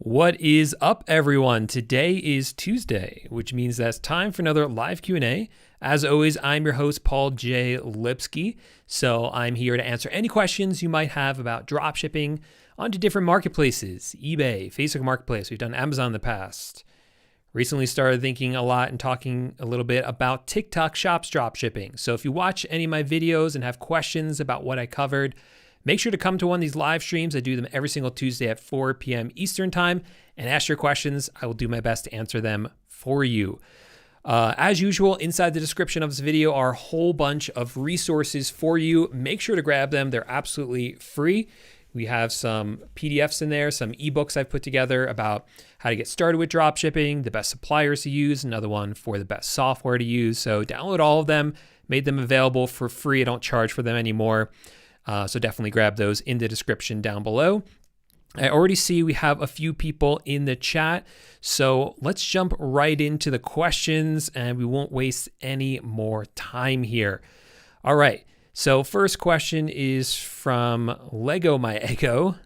What is up, everyone? Today is Tuesday, which means that it's time for another live Q&A. As always, I'm your host, Paul J. Lipsky. So I'm here to answer any questions you might have about dropshipping onto different marketplaces, eBay, Facebook Marketplace. We've done Amazon in the past. Recently started thinking a lot and talking a little bit about TikTok Shops dropshipping. So if you watch any of my videos and have questions about what I covered, make sure to come to one of these live streams. I do them every single Tuesday at 4 p.m. Eastern time and ask your questions. I will do my best to answer them for you. As usual, inside the description of this video are a whole bunch of resources for you. Make sure to grab them. They're absolutely free. We have some PDFs in there, some eBooks I've put together about how to get started with dropshipping, the best suppliers to use, another one for the best software to use. So download all of them, made them available for free. I don't charge for them anymore. So definitely grab those in the description down below. I already see we have a few people in the chat. So let's jump right into the questions and we won't waste any more time here. All right. So first question is from Lego My Ego.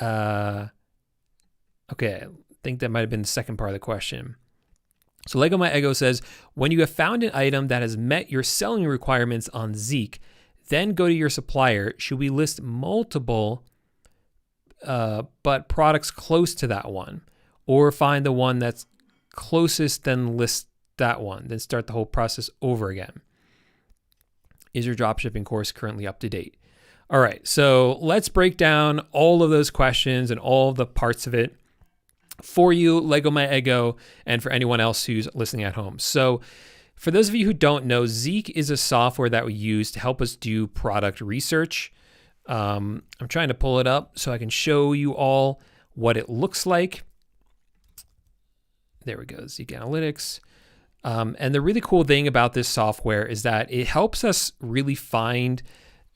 Okay, I think that might have been the second part of the question. So Lego My Ego says, when you have found an item that has met your selling requirements on Zeke, then go to your supplier. Should we list multiple but products close to that one? Or find the one that's closest, then list that one, then start the whole process over again? Is your dropshipping course currently up to date? All right, so let's break down all of those questions and all the parts of it for you, Lego My Ego, and for anyone else who's listening at home. So for those of you who don't know, Zeke is a software that we use to help us do product research. I'm trying to pull it up so I can show you all what it looks like. There we go, Zeke Analytics. And the really cool thing about this software is that it helps us really find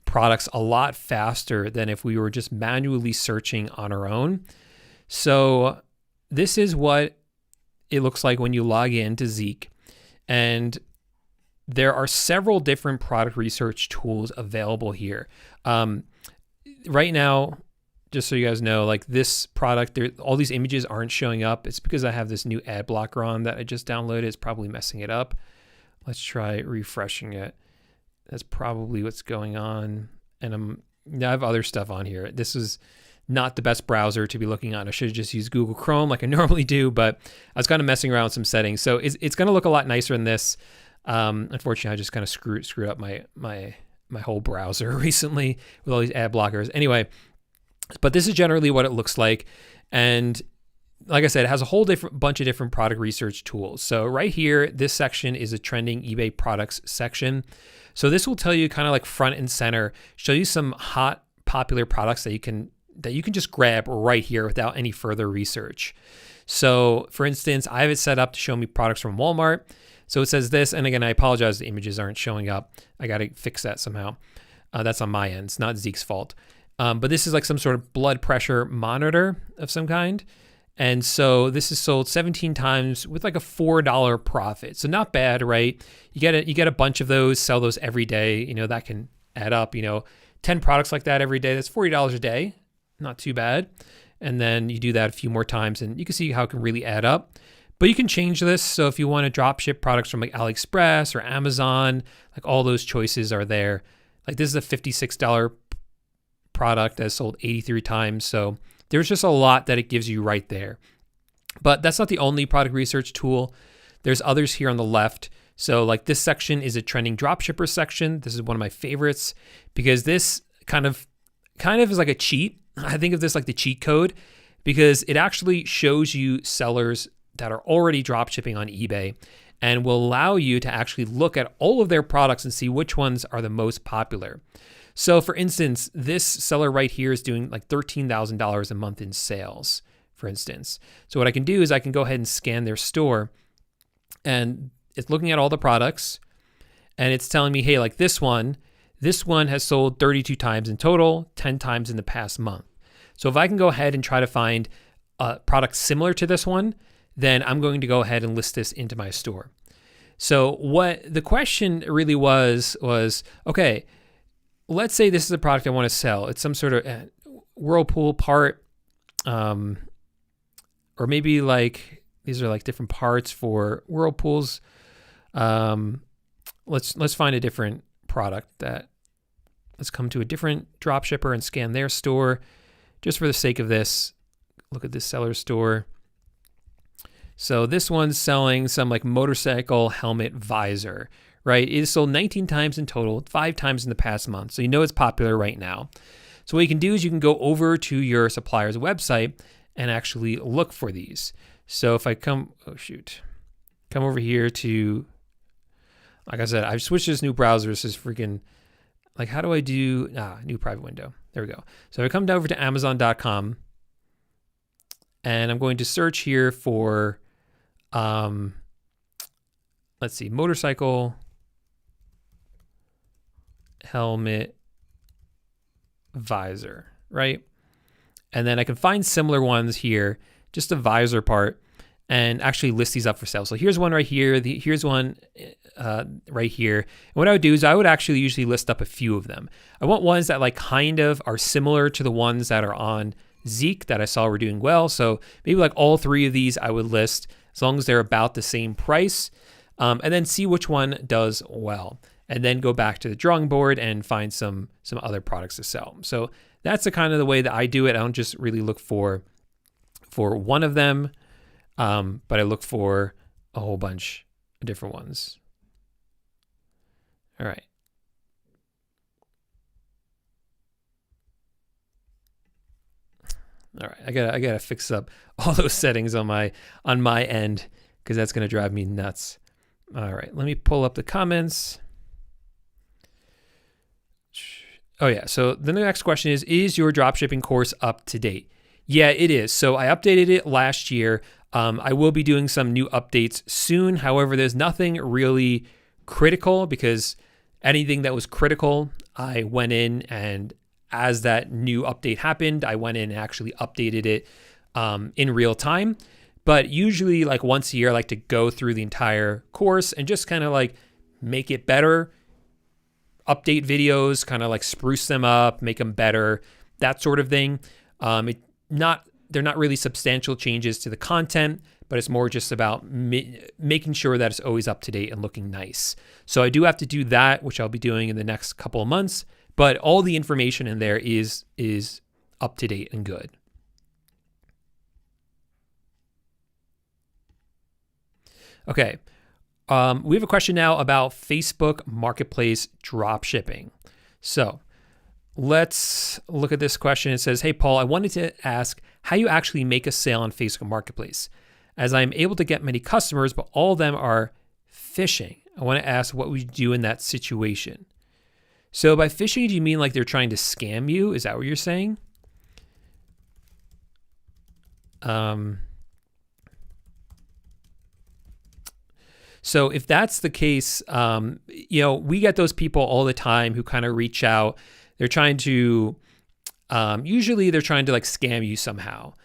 products a lot faster than if we were just manually searching on our own. So this is what it looks like when you log in to Zeke. And there are several different product research tools available here. Right now, just so you guys know, like this product, all these images aren't showing up. It's because I have this new ad blocker on that I just downloaded. It's probably messing it up. Let's try refreshing it. That's probably what's going on. And I have other stuff on here. This is not the best browser to be looking on. I should have just used Google Chrome like I normally do, but I was kind of messing around with some settings. So it's going to look a lot nicer than this. Unfortunately, I just kind of screwed up my whole browser recently with all these ad blockers. Anyway, but this is generally what it looks like. And like I said, it has a whole bunch of different product research tools. So right here, this section is a trending eBay products section. So this will tell you kind of like front and center, show you some hot, popular products that you can just grab right here without any further research. So for instance, I have it set up to show me products from Walmart. So it says this, and again, I apologize, the images aren't showing up. I got to fix that somehow. That's on my end. It's not Zeke's fault. But this is like some sort of blood pressure monitor of some kind. And so this is sold 17 times with like a $4 profit. So not bad, right? You get a bunch of those, sell those every day. You know, that can add up, 10 products like that every day. That's $40 a day. Not too bad. And then you do that a few more times and you can see how it can really add up. But you can change this. So if you want to drop ship products from like AliExpress or Amazon, like all those choices are there. Like this is a $56 product that's sold 83 times. So there's just a lot that it gives you right there. But that's not the only product research tool. There's others here on the left. So like this section is a trending dropshipper section. This is one of my favorites because this kind of is like a cheat. I think of this like the cheat code because it actually shows you sellers that are already dropshipping on eBay and will allow you to actually look at all of their products and see which ones are the most popular. So for instance, this seller right here is doing like $13,000 a month in sales, for instance. So what I can do is I can go ahead and scan their store and it's looking at all the products and it's telling me, hey, like this one has sold 32 times in total, 10 times in the past month. So if I can go ahead and try to find a product similar to this one, then I'm going to go ahead and list this into my store. So what the question really was, okay, let's say this is a product I want to sell. It's some sort of Whirlpool part. or maybe like these are like different parts for whirlpools. Let's find a different product let's come to a different dropshipper and scan their store. Just for the sake of this, look at this seller's store. So this one's selling some like motorcycle helmet visor, right? It is sold 19 times in total, 5 times in the past month. So you know it's popular right now. So what you can do is you can go over to your supplier's website and actually look for these. So if I come over here to, like I said, I've switched to this new browser. This is freaking, like, how do I do, new private window. There we go. So I come down over to Amazon.com and I'm going to search here for, let's see, motorcycle helmet visor, right? And then I can find similar ones here, just a visor part, and actually list these up for sale. So here's one right here. Here's one right here. And what I would do is I would actually usually list up a few of them. I want ones that like kind of are similar to the ones that are on Zeke that I saw were doing well. So maybe like all 3 of these I would list as long as they're about the same price, and then see which one does well. And then go back to the drawing board and find some other products to sell. So that's the kind of the way that I do it. I don't just really look for one of them, but I look for a whole bunch of different ones. All right. All right, I gotta fix up all those settings on my end because that's gonna drive me nuts. All right, let me pull up the comments. Oh yeah, so the next question is your dropshipping course up to date? Yeah, it is. So I updated it last year. I will be doing some new updates soon. However, there's nothing really critical because anything that was critical, I went in and as that new update happened, I went in and actually updated it in real time. But usually like once a year, I like to go through the entire course and just kind of like make it better, update videos, kind of like spruce them up, make them better, that sort of thing. They're not really substantial changes to the content, but it's more just about making sure that it's always up to date and looking nice. So I do have to do that, which I'll be doing in the next couple of months, but all the information in there is up to date and good. Okay. We have a question now about Facebook Marketplace dropshipping. So let's look at this question. It says, hey, Paul, I wanted to ask how you actually make a sale on Facebook Marketplace, as I'm able to get many customers, but all of them are phishing. I want to ask what would you do in that situation? So by phishing, do you mean like they're trying to scam you? Is that what you're saying? So if that's the case, we get those people all the time who kind of reach out. They're trying to, usually they're trying to like scam you somehow.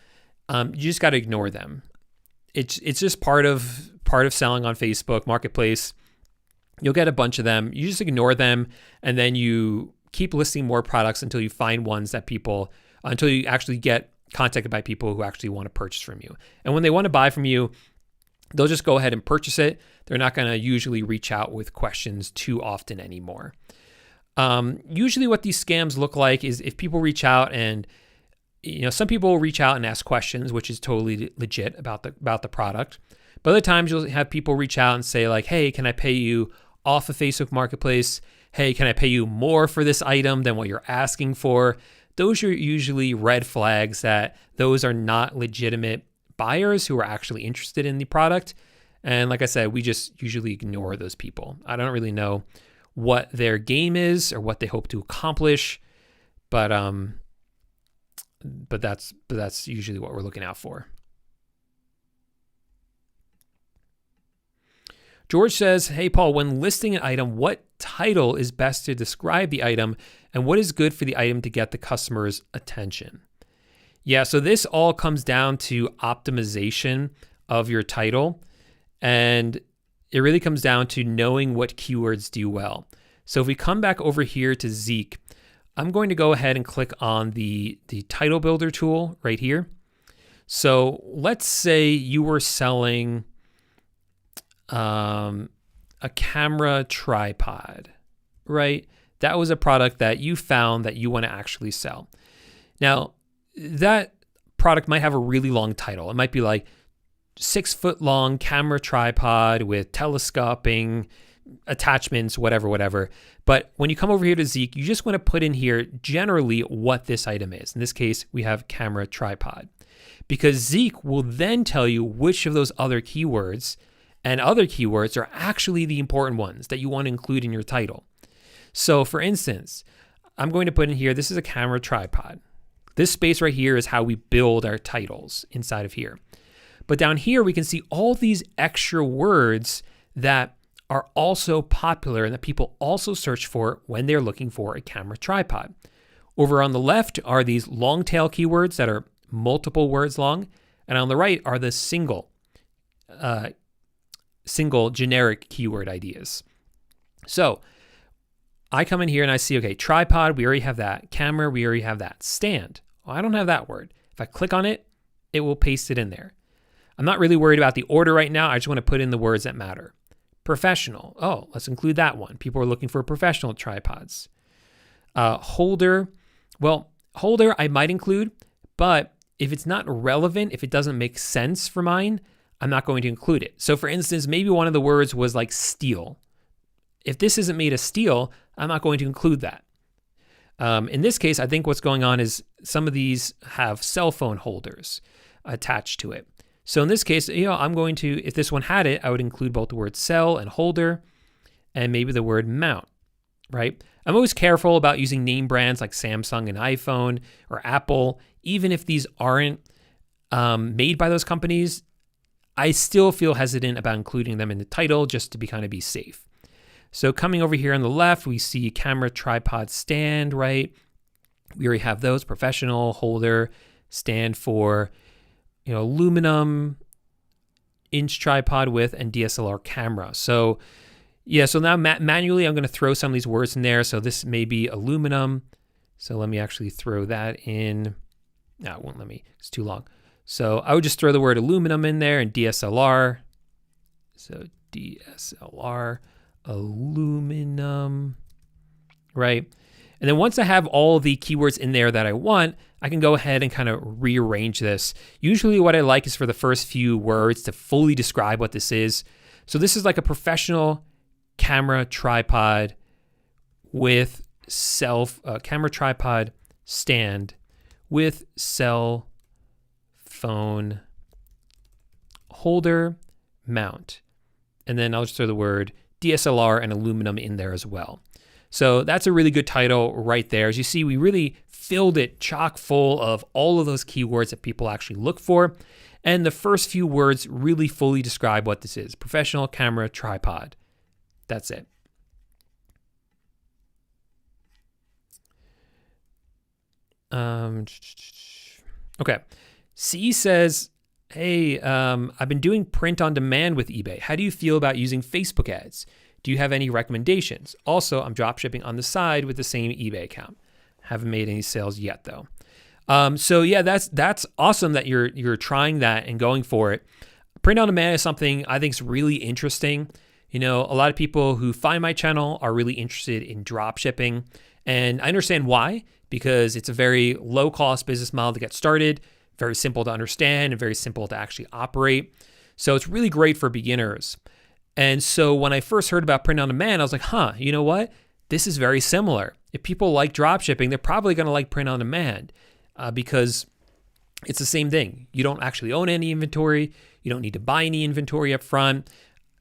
You just got to ignore them. It's just part of selling on Facebook Marketplace. You'll get a bunch of them. You just ignore them, and then you keep listing more products until you find ones that until you actually get contacted by people who actually want to purchase from you. And when they want to buy from you, they'll just go ahead and purchase it. They're not going to usually reach out with questions too often anymore. Usually what these scams look like is if people reach out and, some people will reach out and ask questions, which is totally legit about the product. But other times you'll have people reach out and say like, hey, can I pay you off of Facebook Marketplace? Hey, can I pay you more for this item than what you're asking for? Those are usually red flags that those are not legitimate buyers who are actually interested in the product. And like I said, we just usually ignore those people. I don't really know what their game is or what they hope to accomplish, but that's usually what we're looking out for. George says, hey, Paul, when listing an item, what title is best to describe the item and what is good for the item to get the customer's attention? Yeah, so this all comes down to optimization of your title, and it really comes down to knowing what keywords do well. So if we come back over here to Zeke, I'm going to go ahead and click on the title builder tool right here. So let's say you were selling a camera tripod, right? That was a product that you found that you want to actually sell. Now, that product might have a really long title. It might be like 6 foot long camera tripod with telescoping attachments, whatever. But when you come over here to Zeke, you just want to put in here generally what this item is. In this case, we have camera tripod, because Zeke will then tell you which of those other keywords and other keywords are actually the important ones that you want to include in your title. So for instance, I'm going to put in here, this is a camera tripod. This space right here is how we build our titles inside of here. But down here, we can see all these extra words that are also popular and that people also search for when they're looking for a camera tripod. Over on the left are these long tail keywords that are multiple words long. And on the right are the single generic keyword ideas. So I come in here and I see, okay, tripod, we already have that. Camera, we already have that. Stand, well, I don't have that word. If I click on it, it will paste it in there. I'm not really worried about the order right now. I just want to put in the words that matter. Professional, oh, let's include that one. People are looking for professional tripods. Holder, well, holder I might include, but if it's not relevant, if it doesn't make sense for mine, I'm not going to include it. So for instance, maybe one of the words was like steel. If this isn't made of steel, I'm not going to include that. In this case, I think what's going on is some of these have cell phone holders attached to it. So in this case, I'm going to, if this one had it, I would include both the word cell and holder and maybe the word mount, right? I'm always careful about using name brands like Samsung and iPhone or Apple. Even if these aren't made by those companies, I still feel hesitant about including them in the title just to be safe. So coming over here on the left, we see camera tripod stand, right? We already have those, professional, holder, stand for, aluminum, inch tripod width, and DSLR camera. So so now manually I'm going to throw some of these words in there. So this may be aluminum. So let me actually throw that in. No, it won't let me, it's too long. So I would just throw the word aluminum in there and DSLR. So DSLR, aluminum, right? And then once I have all the keywords in there that I want, I can go ahead and kind of rearrange this. Usually what I like is for the first few words to fully describe what this is. So this is like a professional camera tripod with camera tripod stand with cell phone holder mount. And then I'll just throw the word DSLR and aluminum in there as well. So that's a really good title right there. As you see, we really filled it chock full of all of those keywords that people actually look for. And the first few words really fully describe what this is. Professional camera tripod. That's it. Okay. C says, hey, I've been doing print on demand with eBay. How do you feel about using Facebook ads? Do you have any recommendations? Also, I'm dropshipping on the side with the same eBay account. Haven't made any sales yet though. So yeah, that's awesome that you're trying that and going for it. Print on demand is something I think is really interesting. A lot of people who find my channel are really interested in dropshipping, and I understand why, because it's a very low cost business model to get started, very simple to understand and very simple to actually operate. So it's really great for beginners. And so when I first heard about print on demand, I was like, you know what? This is very similar. If people like dropshipping, they're probably going to like print on demand because it's the same thing. You don't actually own any inventory. You don't need to buy any inventory up front.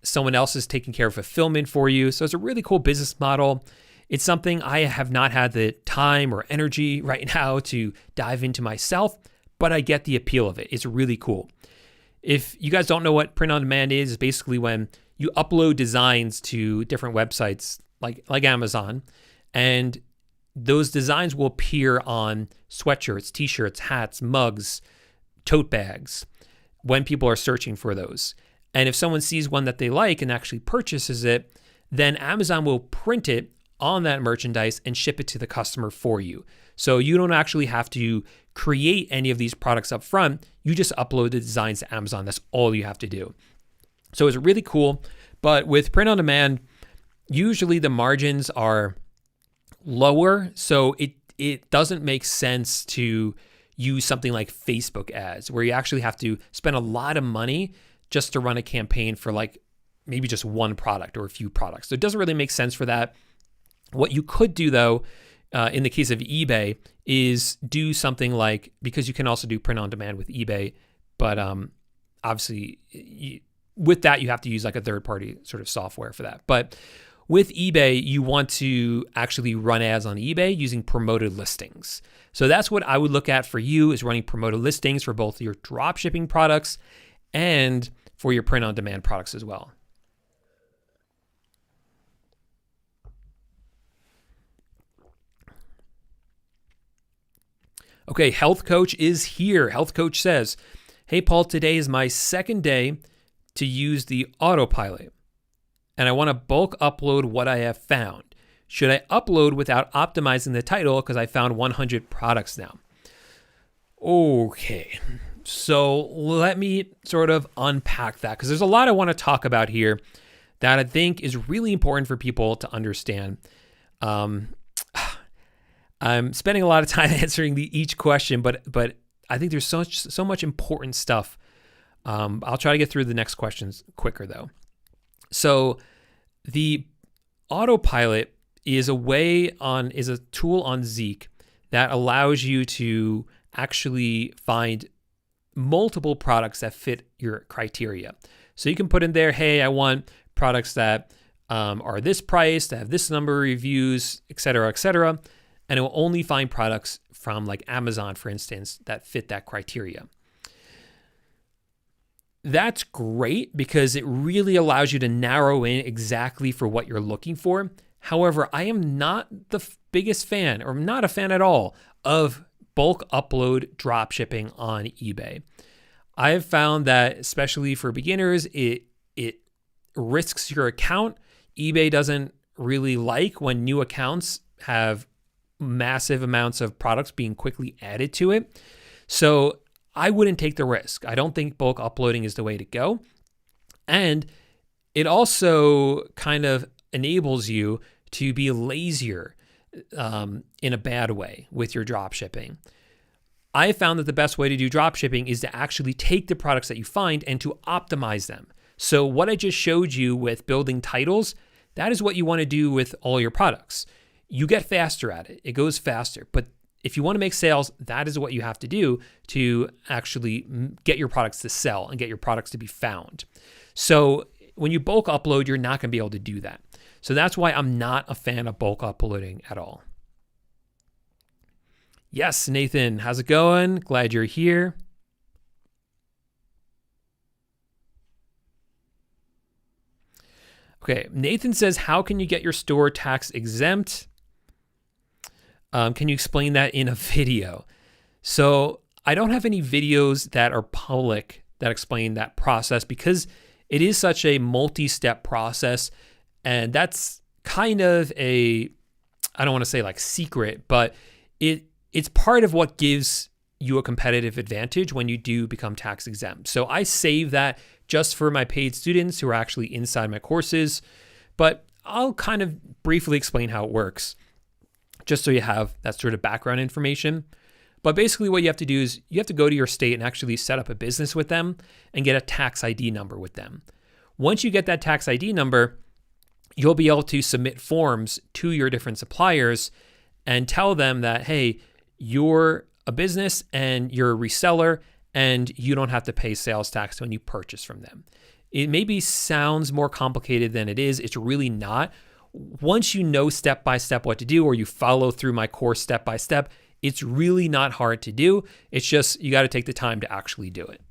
Someone else is taking care of fulfillment for you. So it's a really cool business model. It's something I have not had the time or energy right now to dive into myself, but I get the appeal of it. It's really cool. If you guys don't know what print on demand is, it's basically when you upload designs to different websites like Amazon, and those designs will appear on sweatshirts, t-shirts, hats, mugs, tote bags when people are searching for those. And if someone sees one that they like and actually purchases it, then Amazon will print it on that merchandise and ship it to the customer for you. So you don't actually have to create any of these products up front. You just upload the designs to Amazon. That's all you have to do. So it's really cool. But with print on demand, usually the margins are lower. So it doesn't make sense to use something like Facebook ads, where you actually have to spend a lot of money just to run a campaign for like maybe just one product or a few products. So it doesn't really make sense for that. What you could do though, in the case of eBay, is do something like, because you can also do print on demand with eBay, but obviously with that you have to use like a third-party sort of software for that. But with eBay, you want to actually run ads on eBay using promoted listings. So that's what I would look at for you, is running promoted listings for both your dropshipping products and for your print on demand products as well. Okay, Health Coach is here. Health Coach says, hey, Paul, today is my second day to use the autopilot, and I want to bulk upload what I have found. Should I upload without optimizing the title because I found 100 products now? Okay, so let me sort of unpack that, because there's a lot I want to talk about here that I think is really important for people to understand. I'm spending a lot of time answering each question, but I think there's so much important stuff. I'll try to get through the next questions quicker though. So the autopilot is a tool on Zeke that allows you to actually find multiple products that fit your criteria. So you can put in there, hey, I want products that are this price, that have this number of reviews, et cetera, and it will only find products from like Amazon, for instance, that fit that criteria. That's great because it really allows you to narrow in exactly for what you're looking for. However, I am not the biggest fan, or not a fan at all, of bulk upload drop shipping on eBay. I have found that, especially for beginners, it risks your account. eBay doesn't really like when new accounts have massive amounts of products being quickly added to it. So I wouldn't take the risk. I don't think bulk uploading is the way to go. And it also kind of enables you to be lazier in a bad way with your drop shipping. I found that the best way to do drop shipping is to actually take the products that you find and to optimize them. So what I just showed you with building titles, that is what you want to do with all your products. You get faster at it. It goes faster. But if you want to make sales, that is what you have to do to actually get your products to sell and get your products to be found. So when you bulk upload, you're not going to be able to do that. So that's why I'm not a fan of bulk uploading at all. Yes, Nathan, how's it going? Glad you're here. Okay, Nathan says, how can you get your store tax exempt? Can you explain that in a video? So I don't have any videos that are public that explain that process, because it is such a multi-step process. And that's kind of I don't want to say like secret, but it's part of what gives you a competitive advantage when you do become tax exempt. So I save that just for my paid students who are actually inside my courses, but I'll kind of briefly explain how it works, just so you have that sort of background information. But basically what you have to do is you have to go to your state and actually set up a business with them and get a tax ID number with them. Once you get that tax ID number, you'll be able to submit forms to your different suppliers and tell them that, hey, you're a business and you're a reseller and you don't have to pay sales tax when you purchase from them. It maybe sounds more complicated than it is. It's really not. Once you know step by step what to do, or you follow through my course step by step, it's really not hard to do. It's just you got to take the time to actually do it.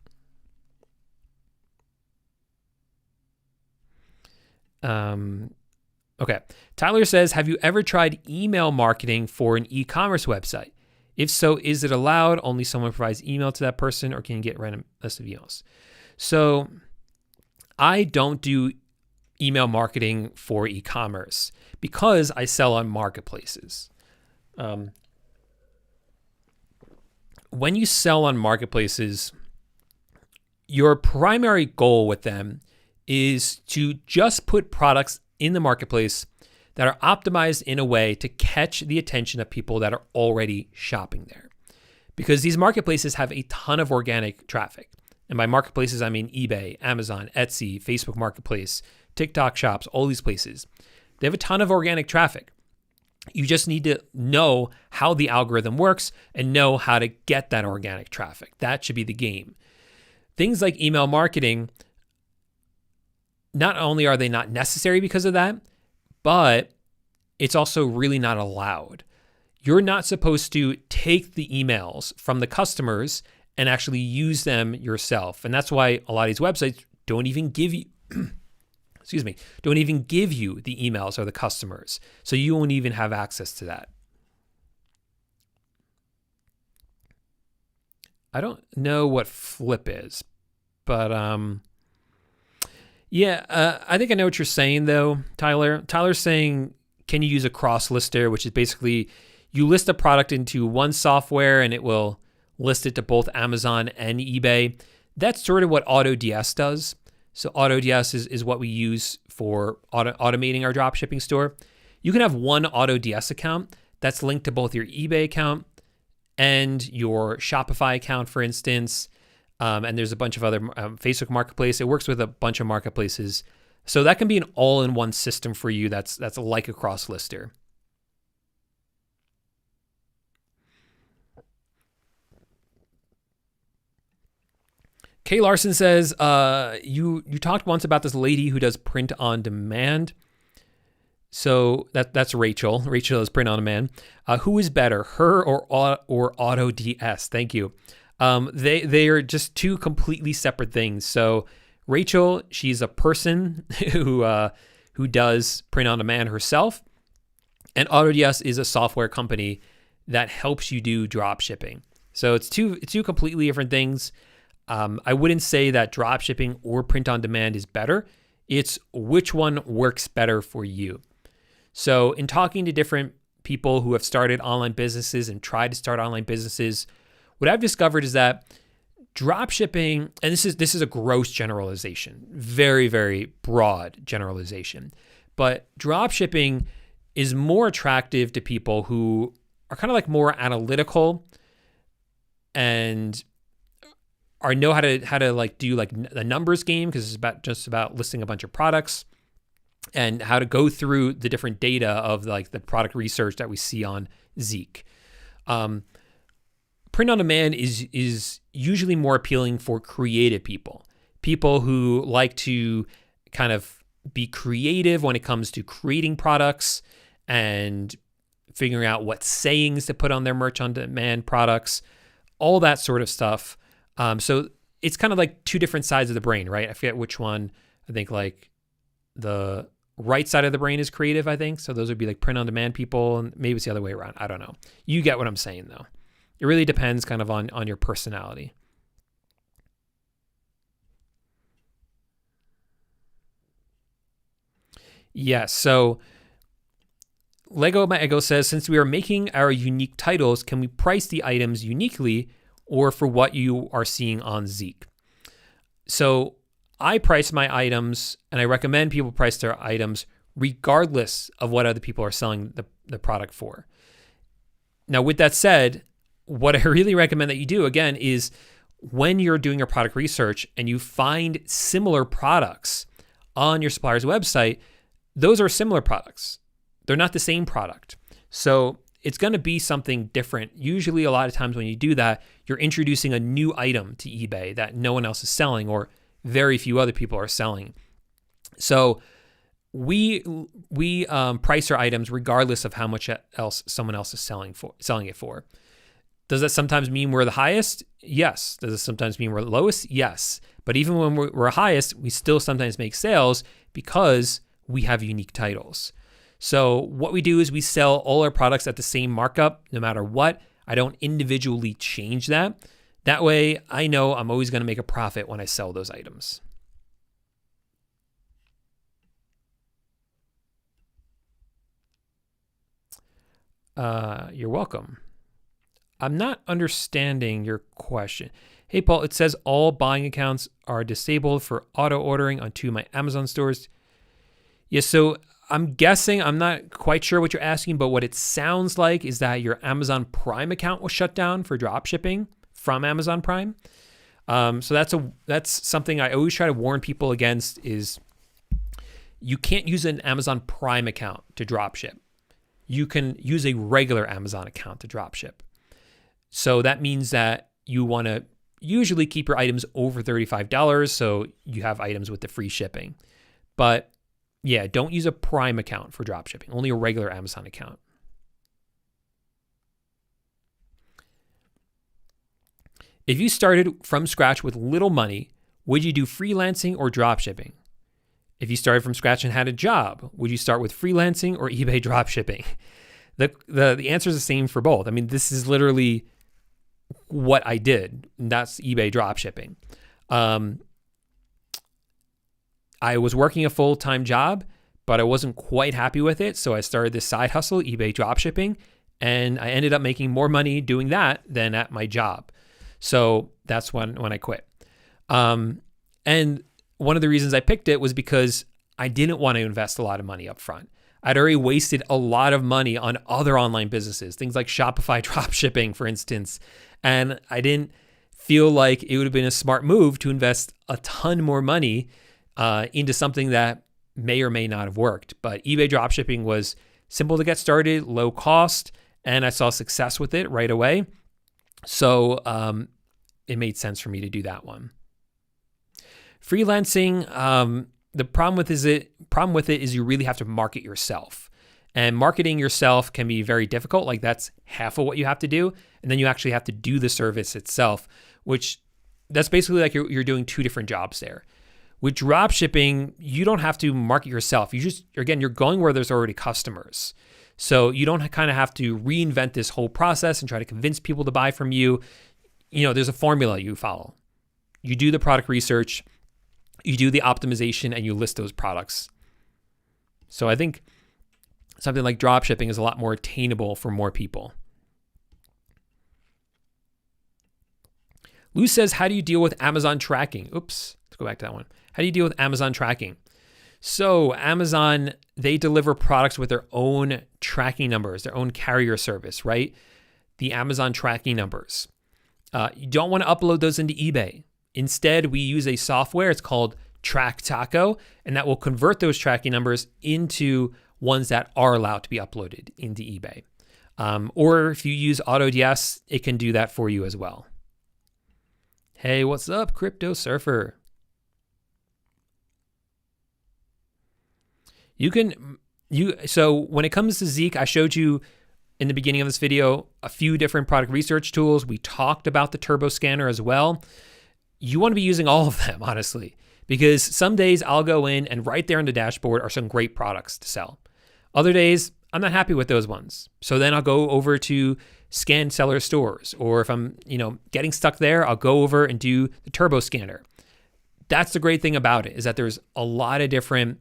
Okay. Tyler says, have you ever tried email marketing for an e-commerce website? If so, is it allowed? Only someone provides email to that person, or can you get a random list of emails? So I don't do email marketing for e-commerce because I sell on marketplaces. when you sell on marketplaces, your primary goal with them is to just put products in the marketplace that are optimized in a way to catch the attention of people that are already shopping there. Because these marketplaces have a ton of organic traffic. And by marketplaces, I mean eBay, Amazon, Etsy, Facebook Marketplace, TikTok shops, all these places. They have a ton of organic traffic. You just need to know how the algorithm works and know how to get that organic traffic. That should be the game. Things like email marketing, not only are they not necessary because of that, but it's also really not allowed. You're not supposed to take the emails from the customers and actually use them yourself. And that's why a lot of these websites don't even give you, don't even give you the emails or the customers. So you won't even have access to that. I don't know what flip is, but I think I know what you're saying though, Tyler. Tyler's saying, can you use a cross lister, which is basically you list a product into one software and it will list it to both Amazon and eBay. That's sort of what AutoDS does. So AutoDS is what we use for automating our dropshipping store. You can have one AutoDS account that's linked to both your eBay account and your Shopify account, for instance. And there's a bunch of other Facebook Marketplace. It works with a bunch of marketplaces. So that can be an all-in-one system for you that's like a cross-lister. Kay Larson says, you talked once about this lady who does print on demand. So that's Rachel. Rachel does print on demand. Who is better, her or AutoDS? Thank you. They are just two completely separate things. So Rachel, she's a person who does print on demand herself, and AutoDS is a software company that helps you do drop shipping. So it's two completely different things. I wouldn't say that drop shipping or print on demand is better. It's which one works better for you. So in talking to different people who have started online businesses and tried to start online businesses, what I've discovered is that drop shipping, and this is a gross generalization, very, very broad generalization, but drop shipping is more attractive to people who are kind of like more analytical and know how to like do like the numbers game, because it's just about listing a bunch of products and how to go through the different data of like the product research that we see on Zeke. Print on demand is usually more appealing for creative people who like to kind of be creative when it comes to creating products and figuring out what sayings to put on their merch on demand products, all that sort of stuff. So it's kind of like two different sides of the brain, right? I forget which one. I think like the right side of the brain is creative, I think. So those would be like print on demand people, and maybe it's the other way around. I don't know. You get what I'm saying though. It really depends kind of on your personality. Yes. So Lego My Ego says, since we are making our unique titles, can we price the items uniquely or for what you are seeing on Zeke? So I price my items, and I recommend people price their items regardless of what other people are selling the product for. Now, with that said, what I really recommend that you do, again, is when you're doing your product research and you find similar products on your supplier's website, those are similar products. They're not the same product. So it's going to be something different. Usually, a lot of times when you do that, you're introducing a new item to eBay that no one else is selling or very few other people are selling. So we price our items regardless of how much else someone else is selling it for. Does that sometimes mean we're the highest? Yes. Does it sometimes mean we're the lowest? Yes. But even when we're highest, we still sometimes make sales because we have unique titles. So what we do is we sell all our products at the same markup, no matter what. I don't individually change that. That way, I know I'm always going to make a profit when I sell those items. You're welcome. I'm not understanding your question. Hey, Paul, it says all buying accounts are disabled for auto ordering on 2 of my Amazon stores. Yeah, so I'm guessing, I'm not quite sure what you're asking, but what it sounds like is that your Amazon Prime account was shut down for drop shipping from Amazon Prime. So that's something I always try to warn people against is you can't use an Amazon Prime account to drop ship. You can use a regular Amazon account to drop ship. So that means that you want to usually keep your items over $35 so you have items with the free shipping. But yeah, don't use a Prime account for drop shipping, only a regular Amazon account. If you started from scratch with little money, would you do freelancing or drop shipping? If you started from scratch and had a job, would you start with freelancing or eBay drop shipping? The answer is the same for both. I mean, this is literally what I did. And that's eBay drop shipping. I was working a full-time job, but I wasn't quite happy with it. So I started this side hustle, eBay drop shipping, and I ended up making more money doing that than at my job. So that's when I quit. And one of the reasons I picked it was because I didn't want to invest a lot of money up front. I'd already wasted a lot of money on other online businesses, things like Shopify dropshipping, for instance. And I didn't feel like it would have been a smart move to invest a ton more money into something that may or may not have worked. But eBay dropshipping was simple to get started, low cost, and I saw success with it right away. So it made sense for me to do that one. Freelancing, the problem with it is you really have to market yourself. And marketing yourself can be very difficult. Like that's half of what you have to do. And then you actually have to do the service itself, which that's basically like you're doing 2 different jobs there. With drop shipping, you don't have to market yourself. You're going where there's already customers. So you don't kind of have to reinvent this whole process and try to convince people to buy from you. There's a formula you follow. You do the product research, you do the optimization, and you list those products. So I think something like drop shipping is a lot more attainable for more people. Lou says, how do you deal with Amazon tracking? Oops, let's go back to that one. How do you deal with Amazon tracking? So Amazon, they deliver products with their own tracking numbers, their own carrier service, right? The Amazon tracking numbers. You don't want to upload those into eBay. Instead, we use a software, it's called Track Taco, and that will convert those tracking numbers into ones that are allowed to be uploaded into eBay. Or if you use AutoDS, it can do that for you as well. Hey, what's up, Crypto Surfer? So when it comes to Zeke, I showed you in the beginning of this video a few different product research tools. We talked about the Turbo Scanner as well. You want to be using all of them, honestly, because some days I'll go in and right there on the dashboard are some great products to sell. Other days, I'm not happy with those ones. So then I'll go over to Scan Seller Stores, or if I'm, getting stuck there, I'll go over and do the Turbo Scanner. That's the great thing about it, is that there's a lot of different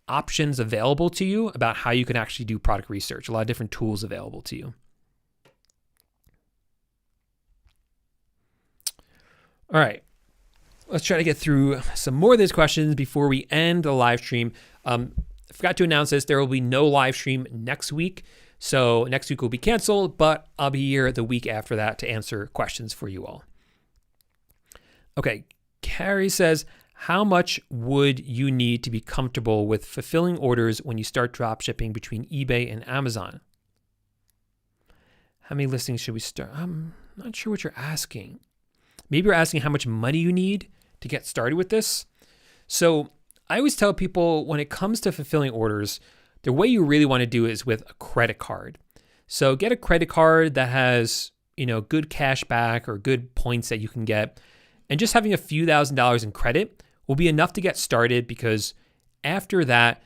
options available to you about how you can actually do product research, a lot of different tools available to you. All right. Let's try to get through some more of these questions before we end the live stream. I forgot to announce this. There will be no live stream next week. So next week will be canceled, but I'll be here the week after that to answer questions for you all. Okay. Carrie says, how much would you need to be comfortable with fulfilling orders when you start drop shipping between eBay and Amazon? How many listings should we start? I'm not sure what you're asking. Maybe you're asking how much money you need to get started with this. So I always tell people when it comes to fulfilling orders, the way you really want to do it is with a credit card. So get a credit card that has, good cash back or good points that you can get. And just having a few $1,000s in credit will be enough to get started, because after that,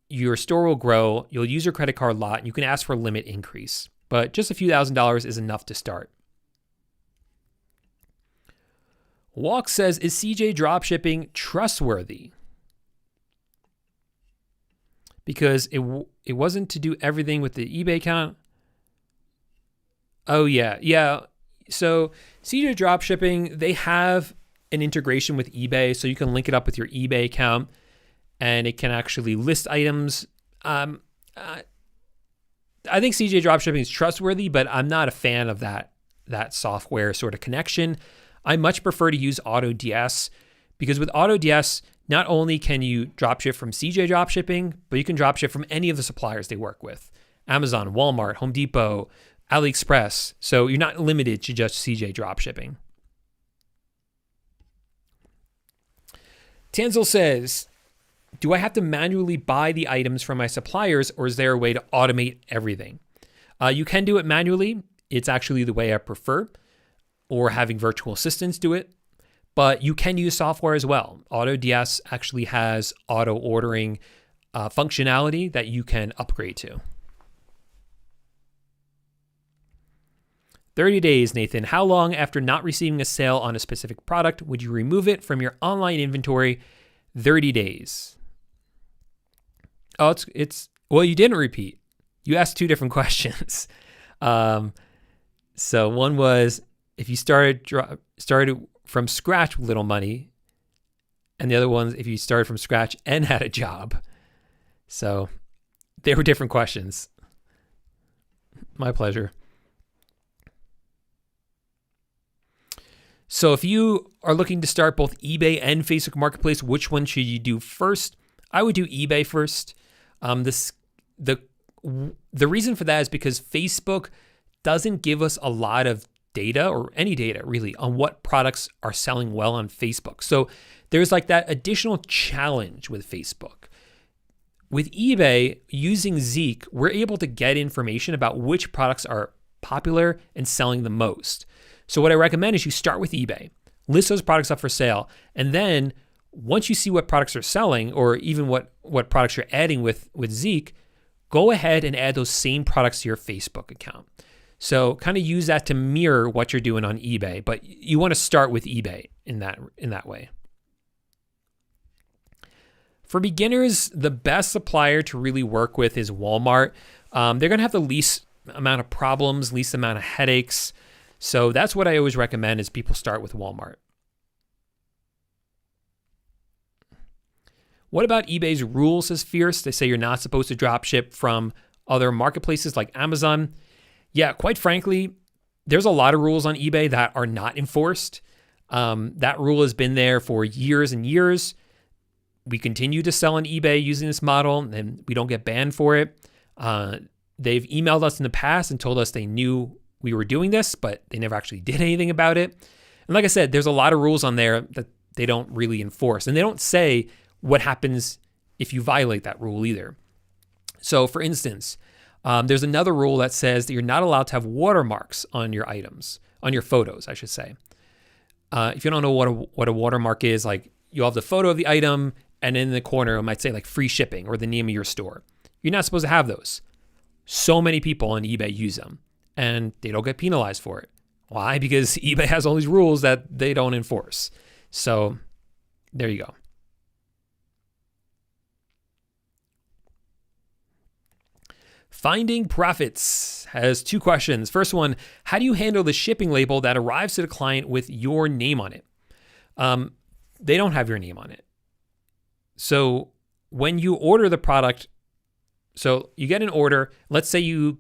your store will grow. You'll use your credit card a lot. And you can ask for a limit increase, but just a few $1,000s is enough to start. Walk says, is CJ dropshipping trustworthy? Because it wasn't to do everything with the eBay account. Oh yeah, yeah. So CJ Dropshipping, they have an integration with eBay, so you can link it up with your eBay account, and it can actually list items. I think CJ Dropshipping is trustworthy, but I'm not a fan of that software sort of connection. I much prefer to use AutoDS because with AutoDS, not only can you dropship from CJ Dropshipping, but you can dropship from any of the suppliers they work with: Amazon, Walmart, Home Depot, AliExpress. So you're not limited to just CJ Dropshipping. Tanzel says, do I have to manually buy the items from my suppliers, or is there a way to automate everything? You can do it manually. It's actually the way I prefer, or having virtual assistants do it. But you can use software as well. AutoDS actually has auto ordering functionality that you can upgrade to. 30 days, Nathan. How long after not receiving a sale on a specific product would you remove it from your online inventory? 30 days. Oh, well, you didn't repeat. You asked two different questions. So one was if you started from scratch with little money, and the other one's if you started from scratch and had a job. So they were different questions. My pleasure. So if you are looking to start both eBay and Facebook Marketplace, which one should you do first? I would do eBay first. The reason for that is because Facebook doesn't give us a lot of data, or any data really, on what products are selling well on Facebook. So there's like that additional challenge with Facebook. With eBay, using Zeke, we're able to get information about which products are popular and selling the most. So what I recommend is you start with eBay, list those products up for sale, and then once you see what products are selling, or even what products you're adding with Zeke, go ahead and add those same products to your Facebook account. So kind of use that to mirror what you're doing on eBay, but you want to start with eBay in that way. For beginners, the best supplier to really work with is Walmart. They're going to have the least amount of problems, least amount of headaches. So that's what I always recommend is people start with Walmart. What about eBay's rules, says Fierce? They say you're not supposed to drop ship from other marketplaces like Amazon. Yeah, quite frankly, there's a lot of rules on eBay that are not enforced. That rule has been there for years and years. We continue to sell on eBay using this model, and we don't get banned for it. They've emailed us in the past and told us they knew we were doing this, but they never actually did anything about it. And like I said, there's a lot of rules on there that they don't really enforce. And they don't say what happens if you violate that rule either. So for instance, there's another rule that says that you're not allowed to have watermarks on your items, on your photos, I should say. If you don't know what a watermark is, like you'll have the photo of the item, and in the corner it might say like free shipping or the name of your store. You're not supposed to have those. So many people on eBay use them, and they don't get penalized for it. Why? Because eBay has all these rules that they don't enforce. So there you go. Finding Profits has two questions. First one, how do you handle the shipping label that arrives to the client with your name on it? They don't have your name on it. So when you order the product, so you get an order, let's say you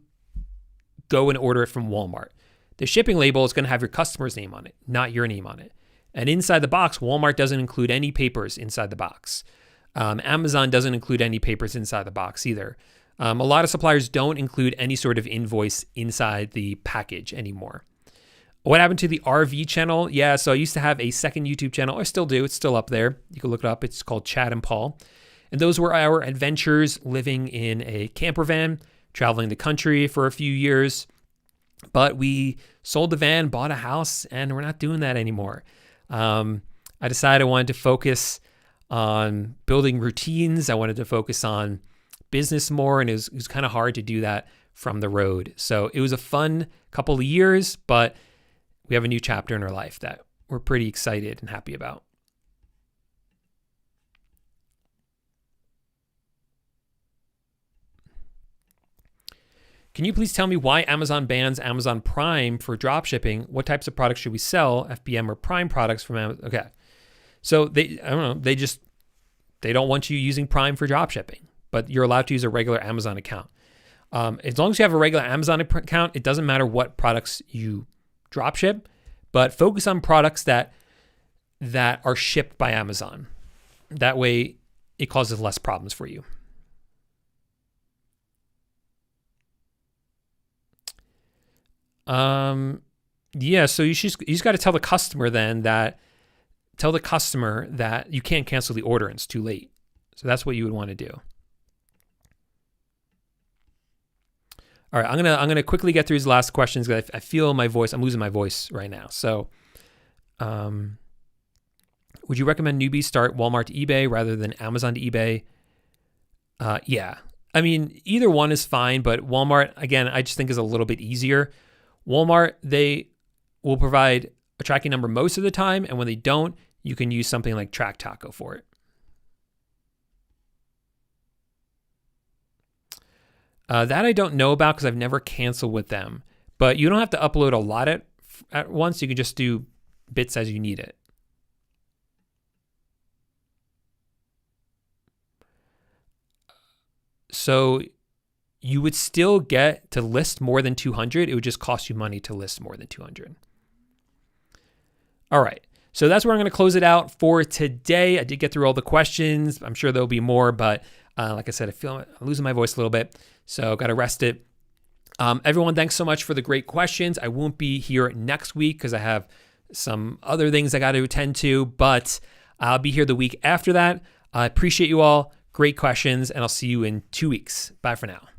go and order it from Walmart. The shipping label is going to have your customer's name on it, not your name on it. And inside the box, Walmart doesn't include any papers inside the box. Amazon doesn't include any papers inside the box either. A lot of suppliers don't include any sort of invoice inside the package anymore. What happened to the RV channel? Yeah, so I used to have a second YouTube channel. I still do. It's still up there. You can look it up. It's called Chad and Paul. And those were our adventures living in a camper van, traveling the country for a few years. But we sold the van, bought a house, and we're not doing that anymore. I decided I wanted to focus on building routines. I wanted to focus on business more, and it was kind of hard to do that from the road. So it was a fun couple of years, but we have a new chapter in our life that we're pretty excited and happy about. Can you please tell me why Amazon bans Amazon Prime for dropshipping? What types of products should we sell, FBM or Prime products from Amazon? Okay. So I don't know, they don't want you using Prime for dropshipping, but you're allowed to use a regular Amazon account. As long as you have a regular Amazon account, it doesn't matter what products you dropship, but focus on products that are shipped by Amazon. That way it causes less problems for you. Yeah, so you just got to tell the customer that you can't cancel the order and it's too late. So that's what you would want to do. All right, I'm gonna quickly get through these last questions because I feel my voice. I'm losing my voice right now. So, would you recommend newbies start Walmart to eBay rather than Amazon to eBay? Yeah, I mean either one is fine, but Walmart again I just think is a little bit easier. Walmart, they will provide a tracking number most of the time, and when they don't, you can use something like Track Taco for it. That I don't know about because I've never canceled with them. But you don't have to upload a lot at once. You can just do bits as you need it. So you would still get to list more than 200. It would just cost you money to list more than 200. All right. So that's where I'm going to close it out for today. I did get through all the questions. I'm sure there'll be more, but like I said, I feel I'm losing my voice a little bit, so got to rest it. Everyone, thanks so much for the great questions. I won't be here next week because I have some other things I got to attend to, but I'll be here the week after that. I appreciate you all. Great questions, and I'll see you in 2 weeks. Bye for now.